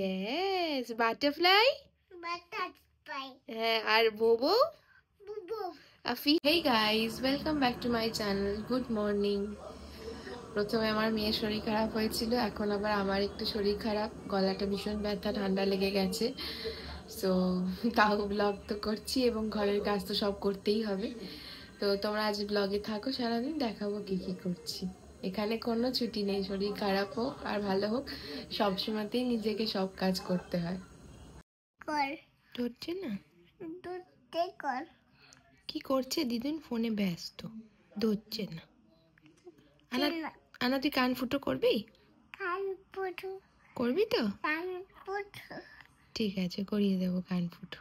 Yes, butterfly. হ্যাঁ, আর বোবো। আফি। Hey guys, welcome back to my channel. Good morning. প্রথমে আমার মেয়ের শরীর খারাপ হয়েছিল, এখন আবার আমার একটু শরীর খারাপ, গলাটা ভীষণ ব্যথা, ঠান্ডা লেগে গেছে। সো তাও ব্লগ তো করছি এবং ঘরের কাজ তো সব করতেই হবে। তো তোমরা আজ ব্লগে থাকো, সারাদিন দেখাবো কি কি করছি। এখানে কোনো ছুটি নেই, শরীর খারাপ হোক আর ভালো হোক, সবসময়তেই নিজেকে সব কাজ করতে হয়। ধরছে না, কি করছে দিদুন? ফোনে ব্যস্ত, ধরছে না। আনা তুই কান ফুটো করবি? করবি তো? ঠিক আছে, করিয়ে দেবো কান ফুটো।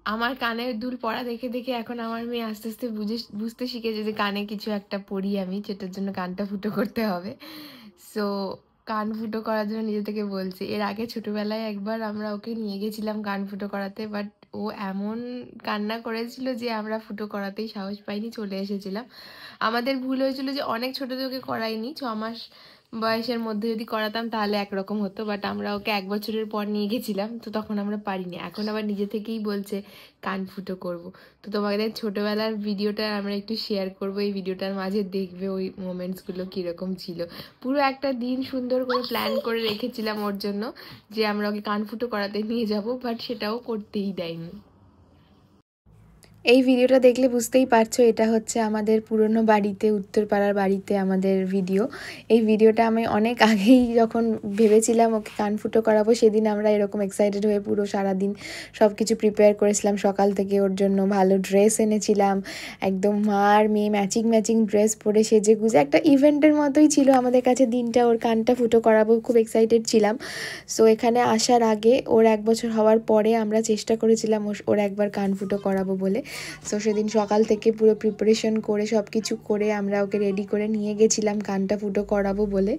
আমার কানের দুল পরা দেখে দেখে এখন আমার মেয়ে আস্তে আস্তে বুঝতে শিখেছে যে কানে কিছু একটা পরি আমি, যেটার জন্য কানটা ফুটো করতে হবে। সো কান ফুটো করার জন্য নিজে থেকে বলছে। এর আগে ছোটবেলায় একবার আমরা ওকে নিয়ে গেছিলাম কান ফুটো করাতে, বাট ও এমন কান্না করেছিল যে আমরা ফুটো করাতেই সাহস পাইনি, চলে এসেছিলাম। আমাদের ভুল হয়েছিল যে অনেক ছোট থেকে করাইনি, 6 মাস বয়সের মধ্যে যদি করাতাম তাহলে একরকম হতো, বাট আমরা ওকে 1 বছরের পর নিয়ে গেছিলাম, তো তখন আমরা পারিনি। এখন আবার নিজে থেকেই বলছে কান ফুটো করবো। তো তোমাদের ছোটবেলার ভিডিওটা আমরা একটু শেয়ার করব, এই ভিডিওটার মাঝে দেখবে ওই মোমেন্টসগুলো কীরকম ছিল। পুরো একটা দিন সুন্দর করে প্ল্যান করে রেখেছিলাম ওর জন্য যে আমরা ওকে কান ফুটো করাতে নিয়ে যাব, বাট সেটাও করতেই দেয়নি। এই ভিডিওটা দেখলে বুঝতেই পারছো এটা হচ্ছে আমাদের পুরনো বাড়িতে, উত্তরপাড়ার বাড়িতে আমাদের ভিডিও। এই ভিডিওটা আমি অনেক আগেই যখন ভেবেছিলাম ওকে কান ফুটো করাবো, সেদিন আমরা এরকম এক্সাইটেড হয়ে পুরো সারাদিন সব কিছু প্রিপেয়ার করেছিলাম। সকাল থেকে ওর জন্য ভালো ড্রেস এনেছিলাম, একদম মার মেয়ে ম্যাচিং ড্রেস পরে সেজে গুজে একটা ইভেন্টের মতোই ছিল আমাদের কাছে দিনটা। ওর কানটা ফুটো করাবো, খুব এক্সাইটেড ছিলাম। সো এখানে আসার আগে, ওর 1 বছর হওয়ার পরে আমরা চেষ্টা করেছিলাম ওর একবার কান ফুটো করাবো বলে। সো সেদিন সকাল থেকে পুরো প্রিপারেশন করে সব কিছু করে আমরা ওকে রেডি করে নিয়ে গেছিলাম কানটা ফুটো করাবো বলে।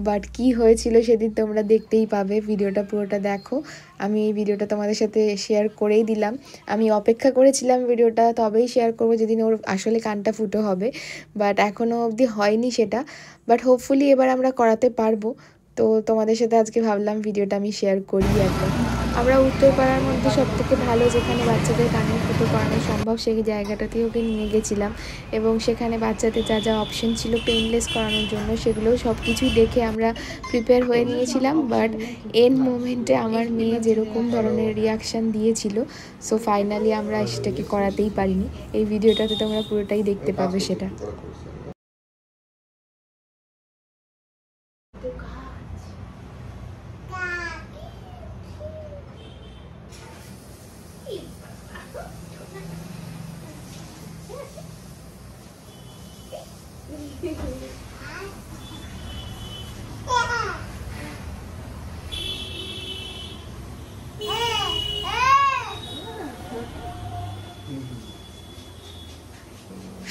বাট কি হয়েছিল সেদিন তোমরা দেখতেই পাবে, ভিডিওটা পুরোটা দেখো। আমি এই ভিডিওটা তোমাদের সাথে শেয়ার করেই দিলাম। আমি অপেক্ষা করেছিলাম ভিডিওটা তবেই শেয়ার করবো যেদিন ওর আসলে কানটা ফুটো হবে, বাট এখনও অবধি হয়নি সেটা। বাট হোপফুলি এবার আমরা করাতে পারবো। তো তোমাদের সাথে আজকে ভাবলাম ভিডিওটা আমি শেয়ার করি একবার। আমরা উত্তরপাড়ার মধ্যে সবথেকে ভালো যেখানে বাচ্চাদের কানের ফুটো করানো সম্ভব সেই জায়গাটাতেই ওকে নিয়ে গেছিলাম, এবং সেখানে বাচ্চাদের যা যা অপশন ছিল পেইনলেস করানোর জন্য সেগুলো সব কিছুই দেখে আমরা প্রিপেয়ার হয়ে নিয়েছিলাম। বাট এন্ড মোমেন্টে আমার মেয়ে যেরকম ধরনের রিয়াকশান দিয়েছিল, সো ফাইনালি আমরা সেটাকে করাতেই পারিনি। এই ভিডিওটাতে তোমরা পুরোটাই দেখতে পাবে সেটা।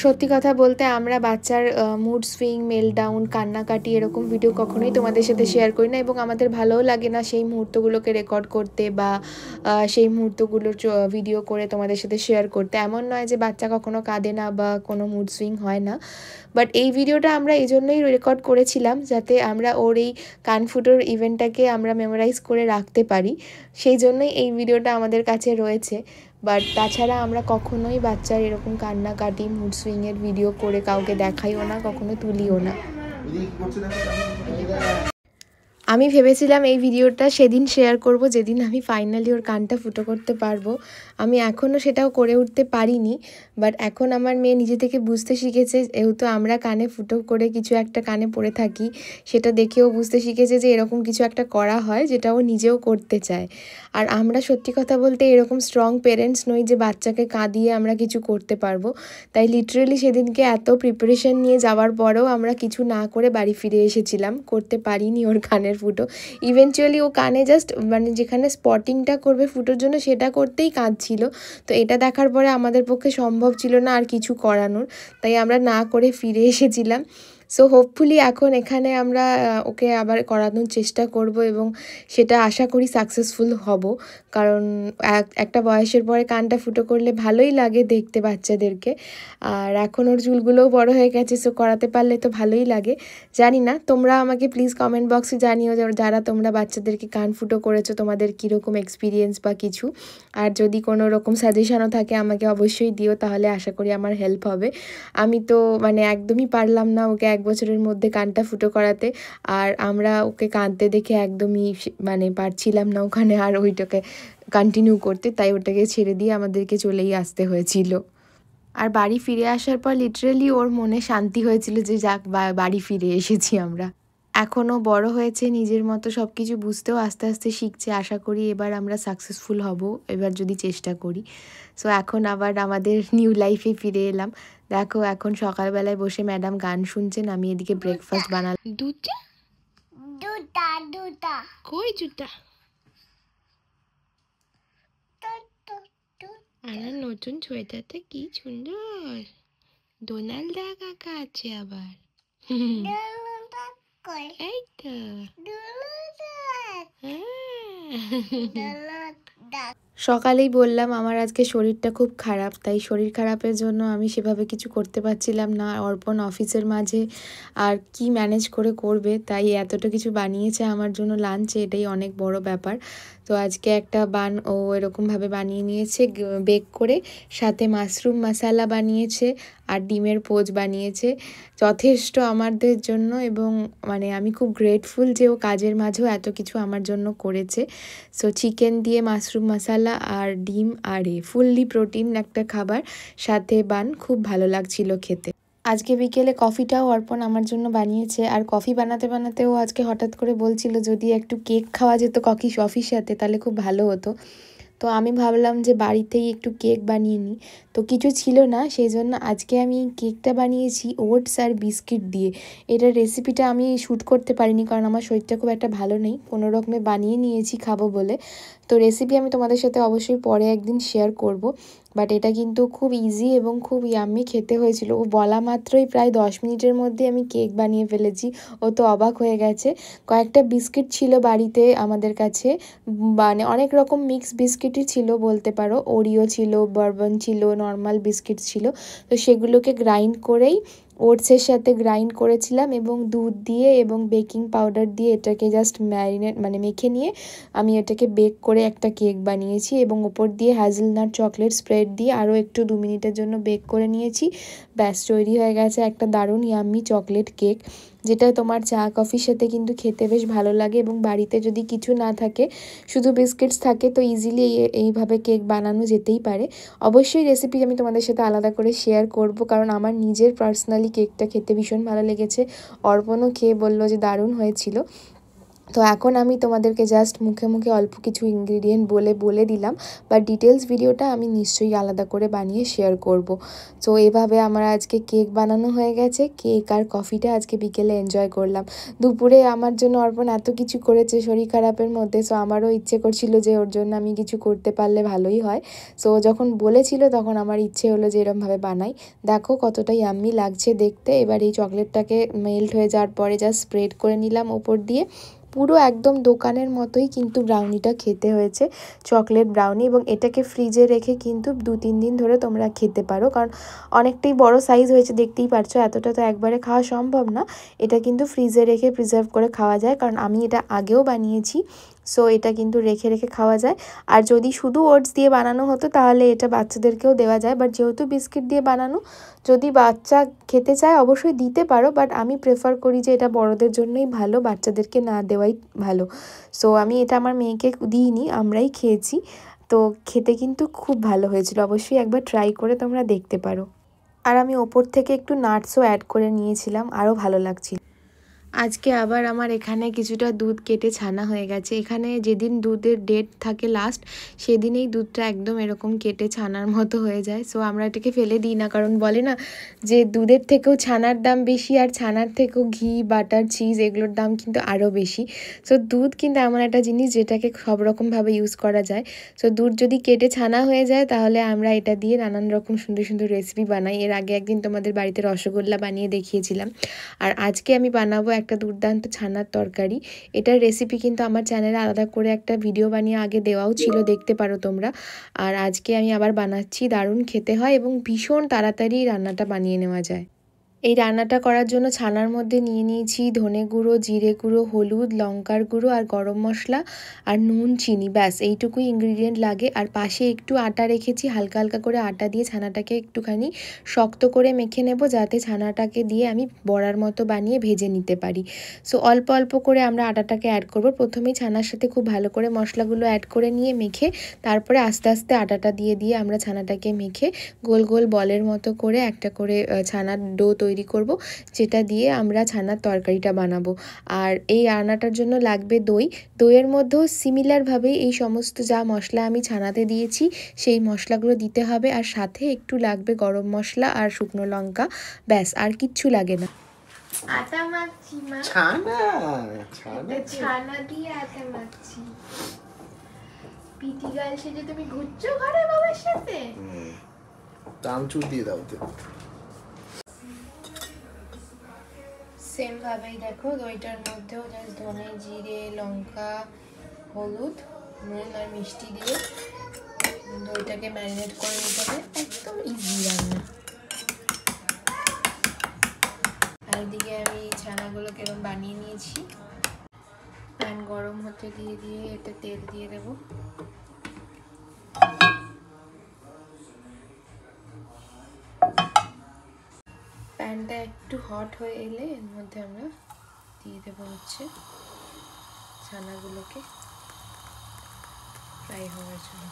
সত্যি কথা বলতে আমরা বাচ্চার মুড সুইং, মেলডাউন, কান্নাকাটি এরকম ভিডিও কখনোই তোমাদের সাথে শেয়ার করি না, এবং আমাদের ভালোও লাগে না সেই মুহূর্তগুলোকে রেকর্ড করতে বা সেই মুহূর্তগুলোর ভিডিও করে তোমাদের সাথে শেয়ার করতে। এমন নয় যে বাচ্চা কখনো কাঁদে না বা কোনো মুড সুইং হয় না, বাট এই ভিডিওটা আমরা এই জন্যই রেকর্ড করেছিলাম যাতে আমরা ওর এই কান ফুটোর ইভেন্টটাকে আমরা মেমোরাইজ করে রাখতে পারি, সেই জন্যই এই ভিডিওটা আমাদের কাছে রয়েছে। বাট তাছাড়া আমরা কখনোই বাচ্চার এরকম কান্নাকাটি, মুড সুইংয়ের ভিডিও করে কাউকে দেখাইও না, কখনো তুলিও না। আমি ভেবেছিলাম এই ভিডিওটা সেদিন শেয়ার করব যেদিন আমি ফাইনালি ওর কানটা ফুটো করতে পারবো। আমি এখনও সেটাও করে উঠতে পারিনি, বাট এখন আমার মেয়ে নিজে থেকে বুঝতে শিখেছে, যেহেতু আমরা কানে ফুটো করে কিছু একটা কানে পড়ে থাকি, সেটা দেখেও বুঝতে শিখেছে যে এরকম কিছু একটা করা হয় যেটা ও নিজেও করতে চায়। আর আমরা সত্যি কথা বলতে এরকম স্ট্রং পেরেন্টস নই যে বাচ্চাকে কাঁদিয়ে আমরা কিছু করতে পারবো। তাই লিটারেলি সেদিনকে এত প্রিপারেশন নিয়ে যাওয়ার পরেও আমরা কিছু না করে বাড়ি ফিরে এসেছিলাম, করতে পারিনি ওর কানের ফুটো। ইভেনচুয়ালি ও কানে জাস্ট মানে যেখানে স্পটিংটা করবে ফুটোর জন্য সেটা করতেই কাঁদছিল। তো এটা দেখার পরে আমাদের পক্ষে সম্ভব ছিল না আর কিছু করানোর, তাই আমরা না করে ফিরে এসেছিলাম। সো হোপফুলি এখন এখানে আমরা ওকে আবার করানোর চেষ্টা করব এবং সেটা আশা করি সাকসেসফুল হব, কারণ একটা বয়সের পরে কানটা ফুটো করলে ভালোই লাগে দেখতে বাচ্চাদেরকে। আর এখন ওর চুলগুলোও বড় হয়ে গেছে, সো করাতে পারলে তো ভালোই লাগে। জানি না, তোমরা আমাকে প্লিজ কমেন্ট বক্সে জানিও যারা তোমরা বাচ্চাদেরকে কান ফুটো করেছো তোমাদের কীরকম এক্সপিরিয়েন্স বা কিছু। আর যদি কোনো রকম সাজেশনও থাকে আমাকে অবশ্যই দিও, তাহলে আশা করি আমার হেল্প হবে। আমি তো মানে একদমই পারলাম না ওকে 1 বছরের মধ্যে কানটা ফুটো করাতে, আর আমরা ওকে কাঁদতে দেখে একদমই মানে পারছিলাম না ওখানে আর ওইটাকে কন্টিনিউ করতে, তাই ওটাকে ছেড়ে দিয়ে আমাদেরকে চলেই আসতে হয়েছিল। আর বাড়ি ফিরে আসার পর লিটারেলি ওর মনে শান্তি হয়েছিল যে যাক বাড়ি ফিরে এসেছি আমরা। এখনও বড় হয়েছে, নিজের মতো সব কিছু বুঝতেও আস্তে আস্তে শিখছে। আশা করি এবার আমরা সাকসেসফুল হব এবার যদি চেষ্টা করি। সো এখন আবার আমাদের নিউ লাইফে ফিরে এলাম। দেখো এখন সকালবেলায় বসে ম্যাডাম গান শুনছেন, আমি এদিকে ব্রেকফাস্ট বানালাম। দুটা দুটা দুটা কই জুতা? আর নতুন সোয়েটারটা কি সুন্দর, ডোনাল্ড কাকা আছে আবার। এই তো সকালেই বললাম আমার আজকে শরীরটা খুব খারাপ, তাই শরীর খারাপের জন্য আমি সেভাবে কিছু করতে পারছিলাম না। অর্পণ অফিসের মাঝে আর কি ম্যানেজ করে করবে, তাই এতটা কিছু বানিয়েছে আমার জন্য লাঞ্চে, এটাই অনেক বড় ব্যাপার। তো আজকে একটা বান ও এরকমভাবে বানিয়ে নিয়েছে বেক করে, সাথে মাশরুম মশালা বানিয়েছে আর ডিমের পোচ বানিয়েছে, যথেষ্ট আমাদের জন্য। এবং মানে আমি খুব গ্রেটফুল যে ও কাজের মাঝেও এত কিছু আমার জন্য করেছে। সো চিকেন দিয়ে মাশরুম মশালা আর ডিম আর ফুললি প্রোটিন একটা খাবার, সাথে বান, খুব ভালো লাগছিল খেতে। আজকে বিকেলে কফিটাও অর্পণ আমার জন্য বানিয়েছে। আর কফি বানাতে বানাতেও আজকে হঠাৎ করে বলছিল যদি একটু কেক খাওয়া যেত কফির সাথে তাহলে খুব ভালো হতো। তো আমি ভাবলাম যে বাড়িতেই একটু কেক বানিয়ে নিই, তো কিছু ছিল না, সেই জন্য আজকে আমি কেকটা বানিয়েছি ওটস আর বিস্কিট দিয়ে। এটার রেসিপিটা আমি শ্যুট করতে পারিনি কারণ আমার শরীরটা খুব একটা ভালো নেই, কোনো রকমে বানিয়ে নিয়েছি খাবো বলে। তো রেসিপি আমি তোমাদের সাথে অবশ্যই পরে একদিন শেয়ার করব। বাট এটা কিন্তু খুব ইজি এবং খুব ইয়াম্মি খেতে হয়েছিল। ও বলা মাত্রই প্রায় 10 মিনিটের মধ্যে আমি কেক বানিয়ে ফেলেছি। ও তো অবাক হয়ে গেছে। কয়েকটা বিস্কিট ছিল বাড়িতে আমাদের কাছে, মানে অনেক রকম মিক্স বিস্কিটই ছিল বলতে পারো, ওরিও ছিল, বরবন ছিল, নর্মাল বিস্কিট ছিল। তো সেগুলোকে গ্রাইন্ড করেই ওটসের সাথে গ্রাইন্ড করেছিলাম এবং দুধ দিয়ে এবং বেকিং পাউডার দিয়ে এটাকে জাস্ট ম্যারিনেট মানে মেখে নিয়ে আমি এটাকে বেক করে একটা কেক বানিয়েছি এবং ওপর দিয়ে হ্যাজেলনাট চকলেট স্প্রেড দিয়ে আরও একটু 2 মিনিটের জন্য বেক করে নিয়েছি। ব্যাস তৈরি হয়ে গেছে একটা দারুণ ইয়াম্মি চকলেট কেক, যেটা তোমার চা কফির সাথে কিন্তু খেতে বেশ ভালো লাগে। এবং বাড়িতে যদি কিছু না থাকে, শুধু বিস্কিটস থাকে, তো ইজিলি এইভাবে কেক বানানো যেতেই পারে। অবশ্যই রেসিপি আমি তোমাদের সাথে আলাদা করে শেয়ার করব, কারণ আমার নিজের পার্সোনালি কেকটা খেতে ভীষণ ভালো লেগেছে। অর্পণও খেয়ে বলল যে দারুণ হয়েছিল। তো এখন আমি তোমাদেরকে জাস্ট মুখে মুখে অল্প কিছু ইনগ্রিডিয়েন্ট বলে দিলাম, বা ডিটেলস ভিডিওটা আমি নিশ্চয়ই আলাদা করে বানিয়ে শেয়ার করব। সো এভাবে আমার আজকে কেক বানানো হয়ে গেছে, কেক আর কফিটা আজকে বিকেলে এনজয় করলাম। দুপুরে আমার জন্য অর্পণ এত কিছু করেছে শরীর খারাপের মধ্যে, সো আমারও ইচ্ছে করছিল যে ওর জন্য আমি কিছু করতে পারলে ভালোই হয়। সো যখন বলেছিল তখন আমার ইচ্ছে হলো যে এরমভাবে বানাই। দেখো কতটা ইয়াম্মি লাগছে দেখতে। এবার এই চকলেটটাকে মেল্ট হয়ে যাওয়ার পরে জাস্ট স্প্রেড করে নিলাম ওপর দিয়ে। পুরো একদম দোকানের মতোই কিন্তু ব্রাউনিটা খেতে হয়েছে, চকলেট ব্রাউনি। এবং এটাকে ফ্রিজে রেখে কিন্তু 2-3 দিন ধরে তোমরা খেতে পারো, কারণ অনেকটাই বড় সাইজ হয়েছে দেখতেই পারছো, এতটা তো একবারে খাওয়া সম্ভব না। এটা কিন্তু ফ্রিজে রেখে প্রিজার্ভ করে খাওয়া যায়, কারণ আমি এটা আগেও বানিয়েছি। সো এটা কিন্তু রেখে রেখে খাওয়া যায়। আর যদি শুধু ওটস দিয়ে বানানো হতো তাহলে এটা বাচ্চাদেরকেও দেওয়া যায়, বাট যেহেতু বিস্কিট দিয়ে বানানো, যদি বাচ্চা খেতে চায় অবশ্যই দিতে পারো, বাট আমি প্রেফার করি যে এটা বড়দের জন্যই ভালো, বাচ্চাদেরকে না দেওয়াই ভালো। সো আমি এটা আমার মেয়েকে দিইনি, আমরাই খেয়েছি। তো খেতে কিন্তু খুব ভালো হয়েছিল, অবশ্যই একবার ট্রাই করে তোমরা দেখতে পারো। আর আমি ওপর থেকে একটু নাটসও অ্যাড করে নিয়েছিলাম, আরও ভালো লাগছিল। আজকে আবার আমার এখানে কিছুটা দুধ কেটে ছানা হয়ে গেছে। এখানে যেদিন দুধের ডেট থাকে লাস্ট, সেদিনেই দুধটা একদম এরকম কেটে ছানার মতো হয়ে যায়। সো আমরা এটাকে ফেলে দিই না, কারণ বলে না যে দুধের থেকেও ছানার দাম বেশি, আর ছানার থেকেও ঘি, বাটার, চিজ এগুলোর দাম কিন্তু আরও বেশি। সো দুধ কিন্তু এমন একটা জিনিস যেটাকে সব রকমভাবে ইউজ করা যায়। সো দুধ যদি কেটে ছানা হয়ে যায় তাহলে আমরা এটা দিয়ে নানান রকম সুন্দর সুন্দর রেসিপি বানাই। এর আগে একদিন তোমাদের বাড়িতে রসগোল্লা বানিয়ে দেখিয়েছিলাম, আর আজকে আমি বানাবো একটা দুর্দান্ত ছানার তরকারি। এটার রেসিপি কিন্তু আমার চ্যানেলে আলাদা করে একটা ভিডিও বানিয়ে আগে দেওয়াও ছিল, দেখতে পারো তোমরা। আর আজকে আমি আবার বানাচ্ছি, দারুণ খেতে হয় এবং ভীষণ তাড়াতাড়ি রান্নাটা বানিয়ে নেওয়া যায়। এই রান্নাটা করার জন্য ছানার মধ্যে নিয়ে নিয়েছি ধনে গুঁড়ো, জিরে গুঁড়ো, হলুদ, লঙ্কার গুঁড়ো আর গরম মশলা আর নুন, চিনি, ব্যাস এইটুকুই ইনগ্রিডিয়েন্ট লাগে। আর পাশে একটু আটা রেখেছি, হালকা হালকা করে আটা দিয়ে ছানাটাকে একটুখানি শক্ত করে মেখে নেব, যাতে ছানাটাকে দিয়ে আমি বড়ার মতো বানিয়ে ভেজে নিতে পারি। সো অল্প অল্প করে আমরা আটাটাকে অ্যাড করব। প্রথমেই ছানার সাথে খুব ভালো করে মশলাগুলো অ্যাড করে নিয়ে মেখে তারপরে আস্তে আস্তে আটাটা দিয়ে দিয়ে আমরা ছানাটাকে মেখে গোল গোল বলের মতো করে একটা করে ছানার ডো তৈরি করব, যেটা দিয়ে আমরা ছানার তরকারিটা বানাবো। আর এই রান্নাটার জন্য লাগবে দই। দইয়ের মধ্যেও সিমিলারভাবেই এই সমস্ত যা মশলা আমি ছানাতে দিয়েছি সেই মশলাগুলো দিতে হবে, আর সাথে একটু লাগবে গরম মশলা আর শুকনো লঙ্কা, ব্যাস আর কিচ্ছু লাগে না। আটা মাখছি মা, ছানা দিয়ে আটা মাখছি। পিটি গাল সেজে তুমি ঘুরছো ঘরে বাবার সাথে? চামচুর দিয়ে দাও তো। সেম ভাবেই দেখো দইটার মধ্যেও জাস্ট ধনে, জিরে, লঙ্কা, হলুদ, নুন আর মিষ্টি দিয়ে দইটাকে ম্যারিনেট করে নিতে হবে। একদম ইজি রান্না। আর এদিকে আমি ছানাগুলো কেরম বানিয়ে নিয়েছি। প্যান গরম হতে দিয়ে দিয়ে এতে তেল দিয়ে দেবো। প্যানটা একটু হট হয়ে এলে এর মধ্যে আমরা দিয়ে দেবো হচ্ছে ছানাগুলোকে ফ্রাই হওয়ার জন্য।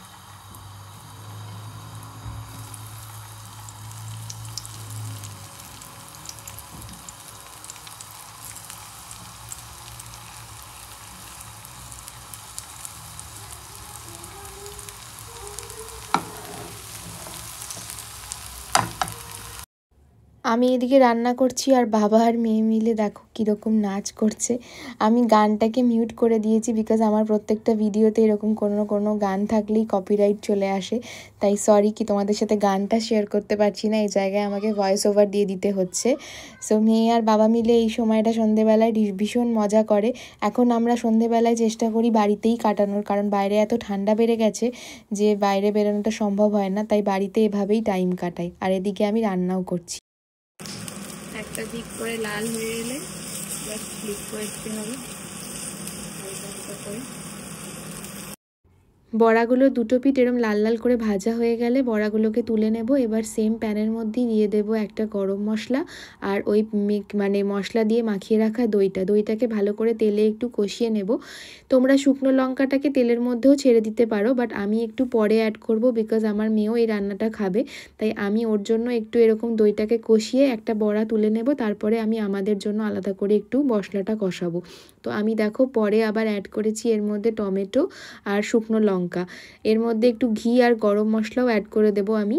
আমি এদিকে রান্না করছি আর বাবা আর মেয়ে মিলে দেখো কীরকম নাচ করছে। আমি গানটাকে মিউট করে দিয়েছি, বিকজ আমার প্রত্যেকটা ভিডিওতে এরকম কোনো গান থাকলেই কপিরাইট চলে আসে। তাই সরি কি তোমাদের সাথে গানটা শেয়ার করতে পারছি না, এই জায়গায় আমাকে ভয়েস ওভার দিয়ে দিতে হচ্ছে। সো মেয়ে আর বাবা মিলে এই সময়টা সন্ধেবেলায় ভীষণ মজা করে। এখন আমরা সন্ধেবেলায় চেষ্টা করি বাড়িতেই কাটানোর, কারণ বাইরে এত ঠান্ডা বেড়ে গেছে যে বাইরে বেরোনোটা সম্ভব হয় না, তাই বাড়িতে এভাবেই টাইম কাটাই। আর এদিকে আমি রান্নাও করছি। একটা দিক করে লাল হয়ে এলে জাস্ট ক্লিক করে দিতে হবে হালকা করে। বড়াগুলো দুটো পিঠ এরম লাল লাল করে ভাজা হয়ে গেলে বড়াগুলোকে তুলে নেব। এবার সেম প্যানের মধ্যেই দিয়ে দেব একটা গরম মশলা আর ওই মশলা দিয়ে মাখিয়ে রাখা দইটাকে ভালো করে তেলে একটু কষিয়ে নেব। তোমরা শুকনো লঙ্কাটাকে তেলের মধ্যেও ছেড়ে দিতে পারো, বাট আমি একটু পরে অ্যাড করব, বিকজ আমার মেয়েও এই রান্নাটা খাবে। তাই আমি ওর জন্য একটু এরকম দইটাকে কষিয়ে একটা বড়া তুলে নেব, তারপরে আমি আমাদের জন্য আলাদা করে একটু মশলাটা কষাবো। তো আমি দেখো পরে আবার অ্যাড করেছি এর মধ্যে টমেটো আর শুকনো লঙ্কা, এর মধ্যে একটু ঘি আর গরম মশলাও অ্যাড করে দেব আমি।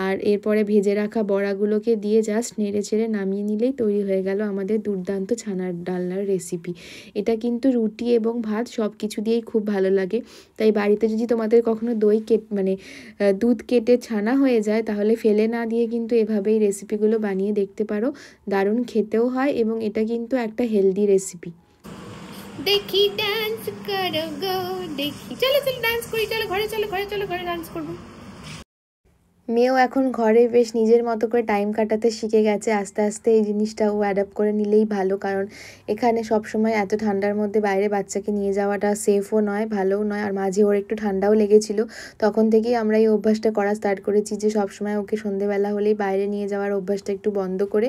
আর এরপরে ভেজে রাখা বড়াগুলোকে দিয়ে জাস্ট নেড়ে চেড়ে নামিয়ে নিলেই তৈরি হয়ে গেল আমাদের দুর্দান্ত ছানার ডালনার রেসিপি। এটা কিন্তু রুটি এবং ভাত সব কিছু দিয়েই খুব ভালো লাগে। তাই বাড়িতে যদি তোমাদের কখনো দুধ কেটে ছানা হয়ে যায় তাহলে ফেলে না দিয়ে কিন্তু এভাবেই রেসিপিগুলো বানিয়ে দেখতে পারো। দারুণ খেতেও হয় এবং এটা কিন্তু একটা হেলদি রেসিপি। দেখি ডান্স করো গো, দেখি চলো ডান্স করি, চলো ঘরে ডান্স করবো। মেয়েও এখন ঘরে বেশ নিজের মতো করে টাইম কাটাতে শিখে গেছে। আস্তে আস্তে এই জিনিসটা ও অ্যাডাপ্ট করে নিলেই ভালো, কারণ এখানে সবসময় এত ঠান্ডার মধ্যে বাইরে বাচ্চাকে নিয়ে যাওয়াটা সেফও নয়, ভালোও নয়। আর মাঝে ওর একটু ঠান্ডাও লেগেছিল, তখন থেকেই আমরা এই অভ্যাসটা করা স্টার্ট করেছি যে সবসময় ওকে সন্ধেবেলা হলেই বাইরে নিয়ে যাওয়ার অভ্যাসটা একটু বন্ধ করে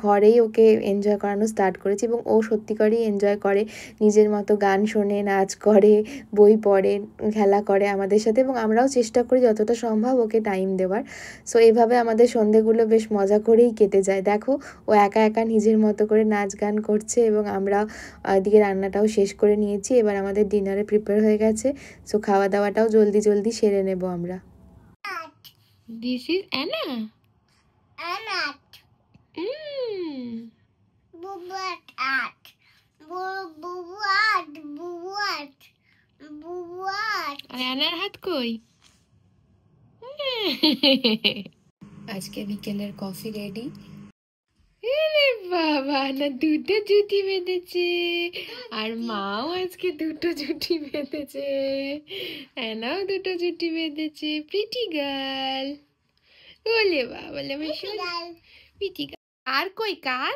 ঘরেই ওকে এনজয় করানো স্টার্ট করেছি। এবং ও সত্যিকারই এনজয় করে, নিজের মতো গান শোনে, নাচ করে, বই পড়ে, খেলা করে আমাদের সাথে, এবং আমরাও চেষ্টা করি যতটা সম্ভব ওকে টাইম দেওয়া। খাবার। সো এইভাবে আমাদের সন্ধেগুলো বেশ মজা করেই কেটে যায়। দেখো ও একা একা নিজের মতো করে নাচ গান করছে এবং আমরা এদিকে রান্নাটাও শেষ করে নিয়েছি। এবার আমাদের ডিনারে প্রিপেয়ার হয়ে গেছে। সো খাওয়া দাওয়াটাও জলদি জলদি সেরে নেব আমরা। This is Anna. Anna. Bubuat at. Bubuat. আর অ্যানার হাত কই? আজকে বিকেলের কফি রেডি। আরে বাবা, না দুটো জুটি বেঁধেছে, আর মাও আজকে দুটো জুটি বেঁধেছে, অ্যানাও দুটো জুটি বেঁধেছে। Pretty girl. ওলে বাবা, বলে প্রিটি গার্ল। আর কই কার?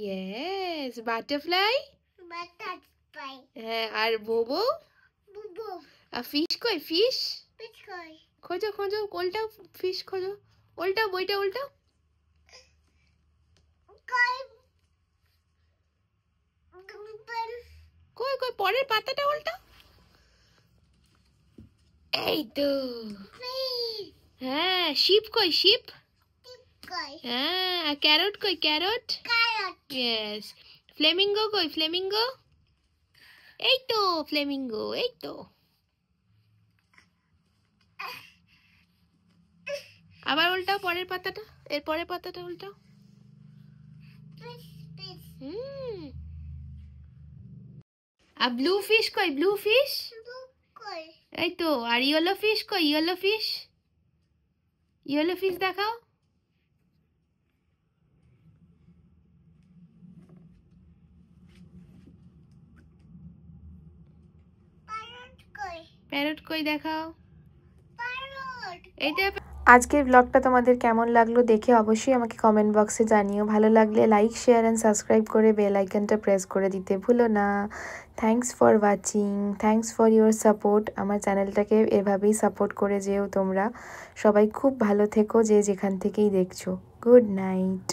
Yes, butterfly. হ্যাঁ, আর বোবো। আর ফিশ কই? ফিশ খোঁজো খোঁজো, উল্টাও ফিশ খোঁজো, উল্টাও বইটা উল্টাও। কই কই পরের পাতাটা উল্টাও। এই তো। হ্যাঁ, শিপ কই? শিপ। হ্যাঁ, ক্যারট কই? ক্যারট। ইয়েস। ফ্লেমিঙ্গো কই? ফ্লেমিঙ্গো। এই তো ফ্লেমিঙ্গো, এই তো। আবার উল্টাও পরের পাতাটা, এর পরের পাতাটা উল্টাও। আর ব্লু ফিশ কই? Blue fish. এই তো। আর ইয়েলো ফিশ কই? Yellow fish. ইয়েলো ফিশ দেখাও। প্যারট কই দেখাও। এইটা। আজকের ব্লগটা তোমাদের কেমন লাগলো দেখে অবশ্যই আমাকে কমেন্ট বক্সে জানিও। ভালো লাগলে লাইক, শেয়ার অ্যান্ড সাবস্ক্রাইব করে বেল আইকনটা প্রেস করে দিতে ভুলো না। Thanks for watching, thanks for your support. আমার চ্যানেলটাকে এভাবেই সাপোর্ট করে যেও তোমরা। সবাই খুব ভালো থেকো যে যেখান থেকেই দেখছো। Good night.